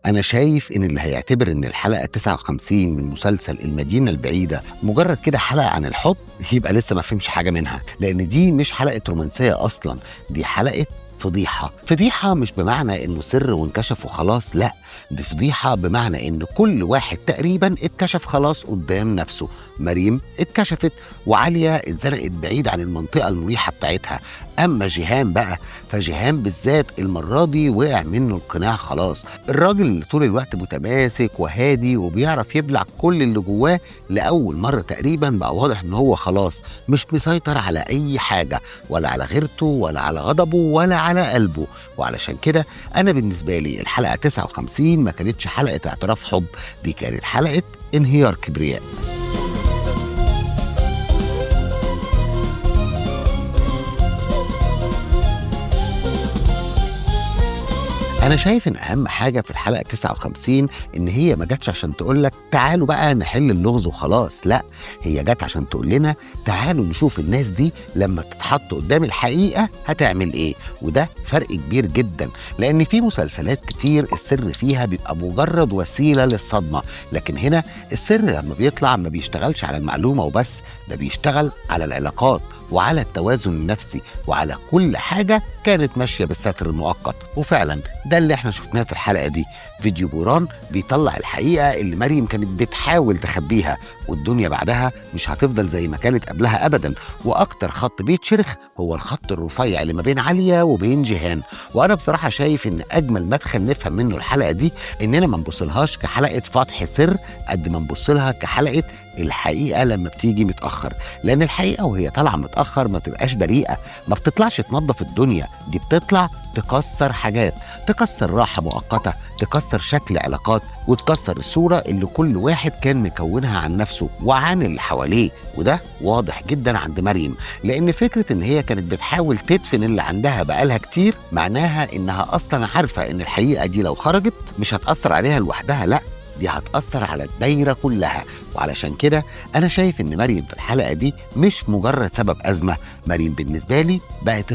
أنا شايف إن اللي هيعتبر إن الحلقة 59 من مسلسل المدينة البعيدة مجرد كده حلقة عن الحب يبقى لسه ما فهمش حاجة منها، لأن دي مش حلقة رومانسية أصلا، دي حلقة فضيحة. فضيحة مش بمعنى إنه سر وانكشف وخلاص، لأ، دي فضيحة بمعنى إن كل واحد تقريبا اتكشف خلاص قدام نفسه. مريم اتكشفت وعالية اتزرقت بعيد عن المنطقة المريحة بتاعتها. أما جيهان بقى، فجيهان بالذات المرة دي وقع منه القناع خلاص. الراجل اللي طول الوقت متماسك وهادي وبيعرف يبلع كل اللي جواه، لأول مرة تقريبا بقى واضح إن هو خلاص مش مسيطر على أي حاجة، ولا على غيرته ولا على غضبه ولا على قلبه. وعلشان كده أنا بالنسبة لي الحلقة 59 ما كانتش حلقة اعتراف حب، دي كانت حلقة انهيار كبرياء. أنا شايف إن أهم حاجة في الحلقة 59 إن هي ما جاتش عشان تقولك تعالوا بقى نحل اللغز وخلاص، لأ، هي جات عشان تقول لنا تعالوا نشوف الناس دي لما تتحط قدام الحقيقة هتعمل إيه. وده فرق كبير جدا، لأن في مسلسلات كتير السر فيها بيبقى مجرد وسيلة للصدمة، لكن هنا السر لما بيطلع ما بيشتغلش على المعلومة وبس، ده بيشتغل على العلاقات وعلى التوازن النفسي وعلى كل حاجة كانت ماشية بالستر المؤقت. وفعلا ده اللي احنا شفناه في الحلقة دي. فيديو بوران بيطلع الحقيقة اللي مريم كانت بتحاول تخبيها، والدنيا بعدها مش هتفضل زي ما كانت قبلها أبدا. وأكتر خط بيتشرخ هو الخط الرفيع اللي ما بين عالية وبين جيهان. وأنا بصراحة شايف إن أجمل مدخل نفهم منه الحلقة دي إننا ما نبصلهاش كحلقة فتح سر قد ما نبصلها كحلقة الحقيقة لما بتيجي متأخر، لأن الحقيقة وهي طالعة متأخر ما بتبقاش بريئة، ما بتطلعش تنظف الدنيا، دي بتطلع تكسر حاجات، تكسر راحة مؤقتة، تكسر شكل علاقات، وتكسر الصورة اللي كل واحد كان مكونها عن نفسه وعن اللي حواليه. وده واضح جدا عند مريم، لأن فكرة إن هي كانت بتحاول تدفن اللي عندها بقالها كتير معناها إنها أصلا عارفة إن الحقيقة دي لو خرجت مش هتأثر عليها لوحدها، لأ، دي هتأثر على الدايرة كلها. وعلشان كده أنا شايف إن مريم في الحلقة دي مش مجرد سبب أزمة، مريم بالنسبة لي بقت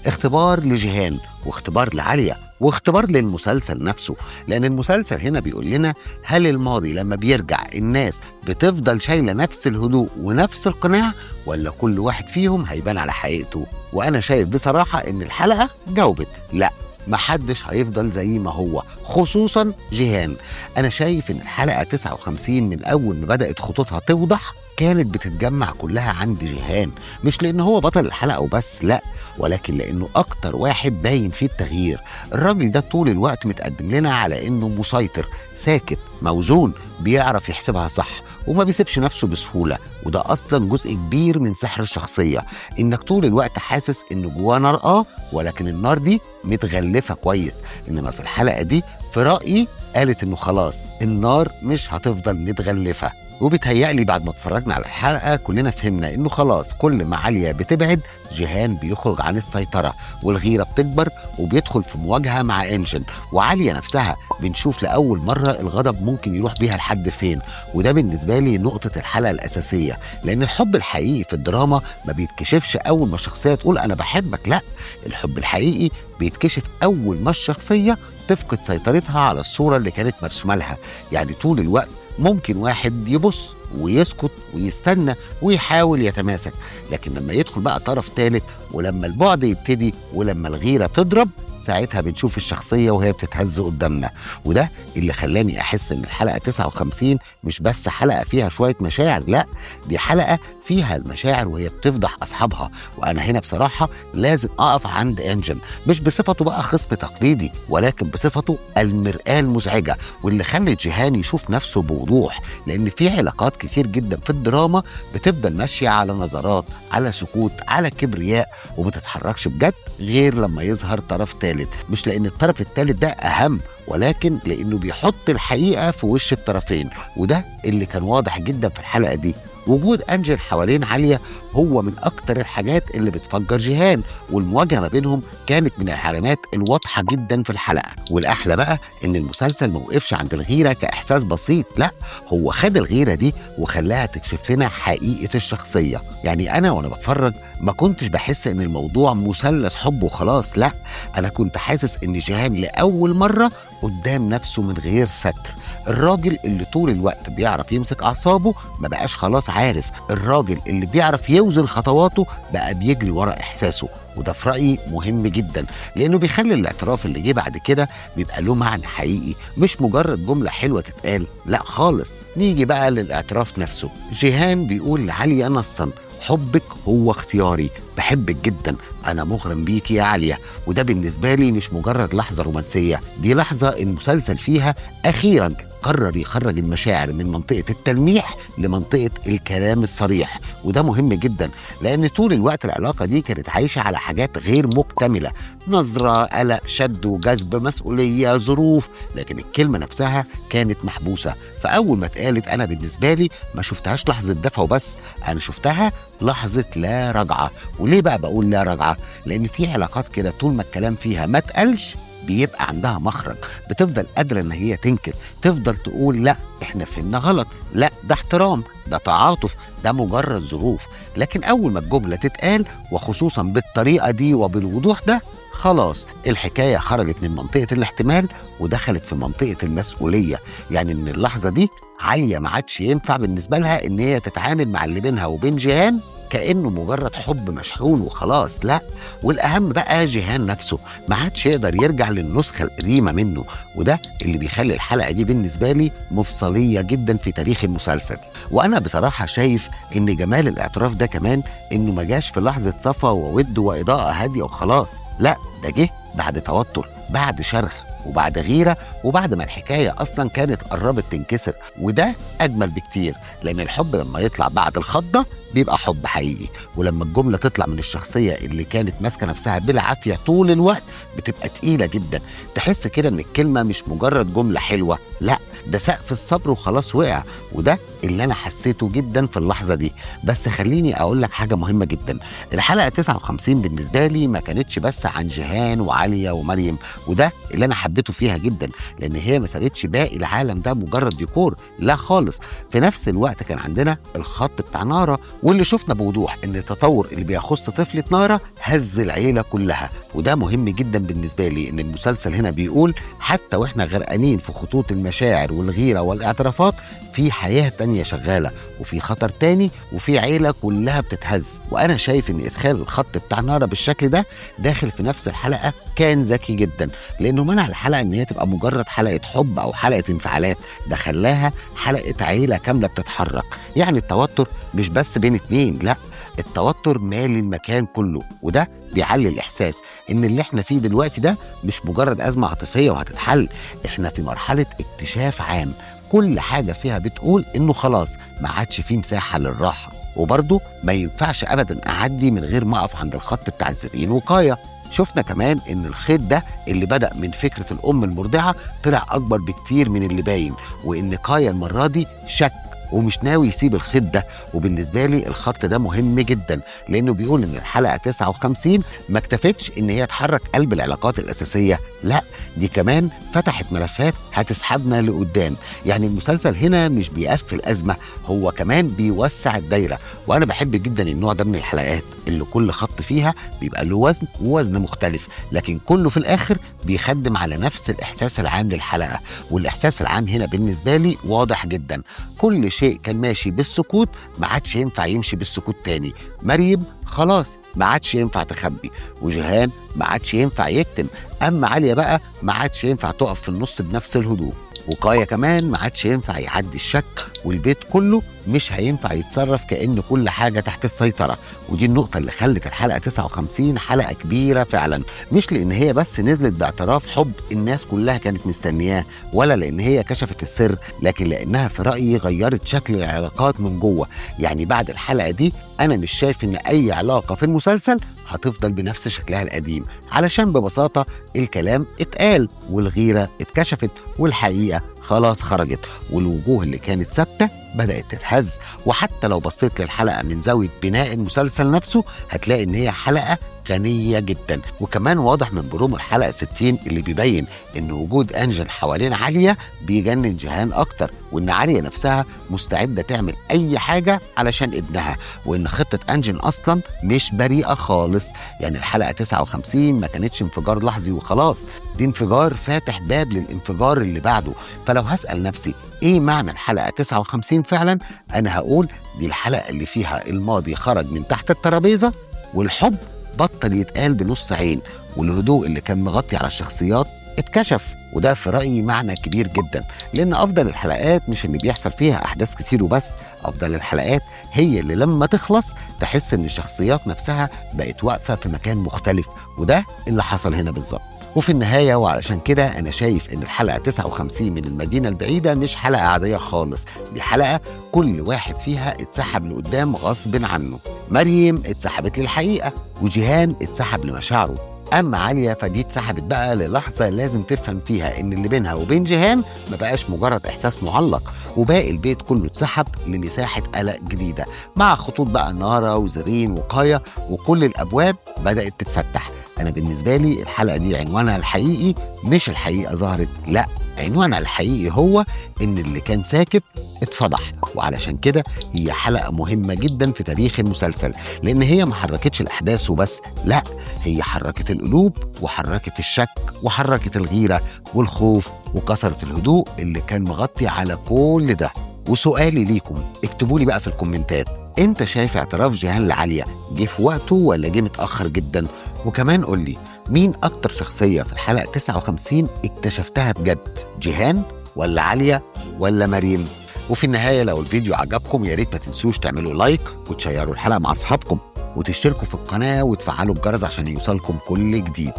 اختبار لجيهان، واختبار لعالية، واختبار للمسلسل نفسه. لأن المسلسل هنا بيقول لنا هل الماضي لما بيرجع الناس بتفضل شايلة نفس الهدوء ونفس القناع، ولا كل واحد فيهم هيبان على حقيقته؟ وأنا شايف بصراحة إن الحلقة جاوبت لأ، محدش هيفضل زي ما هو، خصوصا جيهان. انا شايف ان الحلقة 59 من اول ما بدأت خطوطها توضح كانت بتتجمع كلها عند جيهان، مش لان هو بطل الحلقة وبس، لا، ولكن لانه اكتر واحد باين فيه التغيير. الراجل ده طول الوقت متقدم لنا على انه مسيطر، ساكت، موزون، بيعرف يحسبها صح وما بيسيبش نفسه بسهولة. وده أصلا جزء كبير من سحر الشخصية، إنك طول الوقت حاسس إن جواه نار، ولكن النار دي متغلفة كويس. إنما في الحلقة دي في رأيي قالت إنه خلاص النار مش هتفضل متغلفة. وبتهيألي بعد ما اتفرجنا على الحلقة كلنا فهمنا إنه خلاص كل ما عالية بتبعد جيهان بيخرج عن السيطرة، والغيرة بتكبر وبيدخل في مواجهة مع إنجن. وعالية نفسها بنشوف لأول مرة الغضب ممكن يروح بيها لحد فين. وده بالنسبة لي نقطة الحلقة الأساسية، لأن الحب الحقيقي في الدراما ما بيتكشفش أول ما الشخصية تقول أنا بحبك، لا، الحب الحقيقي بيتكشف أول ما الشخصية تفقد سيطرتها على الصورة اللي كانت مرسومة لها. يعني طول الوقت ممكن واحد يبص ويسكت ويستنى ويحاول يتماسك، لكن لما يدخل بقى طرف ثالث، ولما البعد يبتدي، ولما الغيرة تضرب، ساعتها بنشوف الشخصية وهي بتتهز قدامنا. وده اللي خلاني أحس إن الحلقة 59 مش بس حلقة فيها شوية مشاعر، لا، دي حلقة فيها المشاعر وهي بتفضح أصحابها. وأنا هنا بصراحة لازم أقف عند إنجن، مش بصفته بقى خصم تقليدي، ولكن بصفته المرآة المزعجة واللي خلت جيهان يشوف نفسه بوضوح. لأن في علاقات كتير جدا في الدراما بتفضل ماشية على نظرات، على سكوت، على كبرياء، ومتتحركش بجد غير لما يظهر طرف ثالث. مش لأن الطرف الثالث ده أهم، ولكن لأنه بيحط الحقيقة في وش الطرفين. وده اللي كان واضح جدا في الحلقة دي. وجود أنجل حوالين عالية هو من أكتر الحاجات اللي بتفجر جيهان، والمواجهة ما بينهم كانت من العلامات الواضحة جدا في الحلقة. والأحلى بقى إن المسلسل موقفش عند الغيرة كإحساس بسيط، لا، هو خد الغيرة دي وخلاها تكشف لنا حقيقة الشخصية. يعني أنا وأنا بتفرج ما كنتش بحس إن الموضوع مثلث حب وخلاص، لا، أنا كنت حاسس إن جيهان لأول مرة قدام نفسه من غير ستر. الراجل اللي طول الوقت بيعرف يمسك أعصابه ما بقاش خلاص عارف. الراجل اللي بيعرف يوزن خطواته بقى بيجري ورا إحساسه، وده في رأيي مهم جدا، لأنه بيخلي الاعتراف اللي جه بعد كده بيبقى له معنى حقيقي، مش مجرد جملة حلوة تتقال، لا خالص. نيجي بقى للاعتراف نفسه. جيهان بيقول لعليا نصا: حبك هو اختياري، بحبك جدا، أنا مغرم بيكي يا عليا. وده بالنسبة لي مش مجرد لحظة رومانسية، دي لحظة المسلسل فيها أخيرا قرر يخرج المشاعر من منطقة التلميح لمنطقة الكلام الصريح. وده مهم جدا، لأن طول الوقت العلاقة دي كانت عايشة على حاجات غير مكتملة: نظرة، قلق، شد وجذب، مسؤولية، ظروف، لكن الكلمة نفسها كانت محبوسة. فأول ما اتقالت أنا بالنسبة لي ما شفتهاش لحظة دفع وبس، أنا شفتها لحظة لا رجعة. وليه بقى بقول لا رجعة؟ لأن في علاقات كده طول ما الكلام فيها ما اتقالش بيبقى عندها مخرج، بتفضل قادرة ان هي تنكر، تفضل تقول لا احنا فهمنا غلط، لا ده احترام، ده تعاطف، ده مجرد ظروف. لكن اول ما الجملة تتقال وخصوصا بالطريقة دي وبالوضوح ده، خلاص الحكاية خرجت من منطقة الاحتمال ودخلت في منطقة المسؤولية. يعني من اللحظة دي عليا ما عادش ينفع بالنسبة لها ان هي تتعامل مع اللي بينها وبين جيهان كأنه مجرد حب مشحون وخلاص، لا. والأهم بقى جيهان نفسه ما عادش يقدر يرجع للنسخة القديمة منه، وده اللي بيخلي الحلقة دي بالنسبة لي مفصلية جدا في تاريخ المسلسل. وأنا بصراحة شايف إن جمال الاعتراف ده كمان إنه ما جاش في لحظة صفا وود وإضاءة هادية وخلاص، لا ده جه بعد توتر، بعد شرخ، وبعد غيرة، وبعد ما الحكاية أصلا كانت قربت تنكسر. وده أجمل بكتير، لأن الحب لما يطلع بعد الخضة بيبقى حب حقيقي، ولما الجملة تطلع من الشخصية اللي كانت ماسكة نفسها بالعافية طول الوقت بتبقى تقيلة جدا. تحس كده إن الكلمة مش مجرد جملة حلوة، لا ده سقف الصبر وخلاص وقع. وده اللي أنا حسيته جدا في اللحظة دي. بس خليني أقول لك حاجة مهمة جدا، الحلقة 59 بالنسبة لي ما كانتش بس عن جيهان وعليا ومريم، وده اللي أنا حبيته فيها جدا، لأن هي ما سابتش باقي العالم ده مجرد ديكور، لا خالص. في نفس الوقت كان عندنا الخط بتاع نارا، واللي شفنا بوضوح ان التطور اللي بيخص طفلة نارا هز العيلة كلها. وده مهم جدا بالنسبة لي، ان المسلسل هنا بيقول حتى واحنا غرقانين في خطوط المشاعر والغيرة والاعترافات، في حياة تانية شغالة، وفي خطر تاني، وفي عيلة كلها بتتهز. وأنا شايف إن إدخال الخط بتاع نارا بالشكل ده داخل في نفس الحلقة كان ذكي جدا، لأنه منع الحلقة إن هي تبقى مجرد حلقة حب أو حلقة انفعالات، ده خلاها حلقة عيلة كاملة بتتحرك. يعني التوتر مش بس بين اتنين، لا التوتر مالي المكان كله، وده بيعلي الإحساس إن اللي احنا فيه دلوقتي ده مش مجرد أزمة عاطفية وهتتحل، احنا في مرحلة اكتشاف عام، كل حاجة فيها بتقول إنه خلاص ما عادش فيه مساحة للراحة. وبرضه ما ينفعش أبدا أعدي من غير ما أقف عند الخط بتاع زرين وقاية. شفنا كمان إن الخيط ده اللي بدأ من فكرة الأم المرضعة طلع أكبر بكتير من اللي باين، وإن قاية المرة دي شك ومش ناوي يسيب الخيط ده. وبالنسبة لي الخط ده مهم جدا، لأنه بيقول إن الحلقة 59 ما اكتفتش إن هي تحرك قلب العلاقات الأساسية، لا دي كمان فتحت ملفات هتسحبنا لقدام. يعني المسلسل هنا مش بيقفل أزمة، هو كمان بيوسع الدايرة. وأنا بحب جدا النوع ده من الحلقات اللي كل خط فيها بيبقى له وزن ووزن مختلف، لكن كله في الآخر بيخدم على نفس الإحساس العام للحلقة. والإحساس العام هنا بالنسبة لي واضح جدا، كل شيء كان ماشي بالسكوت ما عادش ينفع يمشي بالسكوت تاني. مريم خلاص ما عادش ينفع تخبي، وجيهان ما عادش ينفع يكتم، أما عليا بقى ما عادش ينفع تقف في النص بنفس الهدوء، وقاية كمان ما عادش ينفع يعدي الشك، والبيت كله مش هينفع يتصرف كأن كل حاجة تحت السيطرة. ودي النقطة اللي خلت الحلقة 59 حلقة كبيرة فعلا، مش لأن هي بس نزلت باعتراف حب الناس كلها كانت مستنياه، ولا لأن هي كشفت السر، لكن لأنها في رأيي غيرت شكل العلاقات من جوه. يعني بعد الحلقة دي أنا مش شايف إن أي علاقة في المسلسل هتفضل بنفس شكلها القديم، علشان ببساطة الكلام اتقال والغيرة اتكشفت والحقيقة خلاص خرجت، والوجوه اللي كانت ثابتة بدأت تتهز. وحتى لو بصيت للحلقة من زاوية بناء المسلسل نفسه هتلاقي إن هي حلقة غنية جدا. وكمان واضح من برومو الحلقة 60 اللي بيبين ان وجود انجن حوالين عالية بيجنن جيهان اكتر، وان عالية نفسها مستعدة تعمل اي حاجة علشان ابنها، وان خطة انجن اصلا مش بريئة خالص. يعني الحلقة 59 ما كانتش انفجار لحظي وخلاص، دي انفجار فاتح باب للانفجار اللي بعده. فلو هسأل نفسي ايه معنى الحلقة 59 فعلا، انا هقول دي الحلقة اللي فيها الماضي خرج من تحت الترابيزة، والحب بطل يتقال بنص عين، والهدوء اللي كان مغطي على الشخصيات اتكشف. وده في رأيي معنى كبير جدا، لأن أفضل الحلقات مش اللي بيحصل فيها أحداث كتير وبس، أفضل الحلقات هي اللي لما تخلص تحس إن الشخصيات نفسها بقت واقفة في مكان مختلف، وده اللي حصل هنا بالظبط. وفي النهاية وعلشان كده أنا شايف إن الحلقة 59 من المدينة البعيدة مش حلقة عادية خالص، دي حلقة كل واحد فيها اتسحب لقدام غصب عنه. مريم اتسحبت للحقيقة، وجيهان اتسحب لمشاعره. أما عالية فدي اتسحبت بقى للحظة لازم تفهم فيها إن اللي بينها وبين جيهان ما بقاش مجرد إحساس معلق، وباقي البيت كله اتسحب لمساحة قلق جديدة، مع خطوط بقى نارة وزرين وقاية، وكل الأبواب بدأت تتفتح. أنا بالنسبة لي الحلقة دي عنوانها الحقيقي مش الحقيقة ظهرت، لا، عنوانها الحقيقي هو إن اللي كان ساكت اتفضح. وعلشان كده هي حلقة مهمة جدا في تاريخ المسلسل، لأن هي ما حركتش الأحداث وبس، لا، هي حركت القلوب وحركت الشك وحركت الغيرة والخوف، وكسرت الهدوء اللي كان مغطي على كل ده. وسؤالي ليكم، اكتبوا لي بقى في الكومنتات، انت شايف اعتراف جيهان لعالية جه في وقته ولا جه متأخر جدا؟ وكمان قول لي مين اكتر شخصية في الحلقة 59 اكتشفتها بجد، جيهان ولا عالية ولا مريم؟ وفي النهاية لو الفيديو عجبكم يا ريت ما تنسوش تعملوا لايك وتشيروا الحلقة مع اصحابكم، وتشتركوا في القناة وتفعلوا الجرس عشان يوصلكم كل جديد.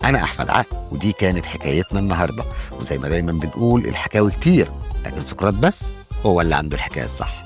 انا احمد عقل، ودي كانت حكايتنا النهاردة. وزي ما دايما بنقول الحكاوي كتير، لكن سقراط بس هو اللي عنده الحكاية الصح.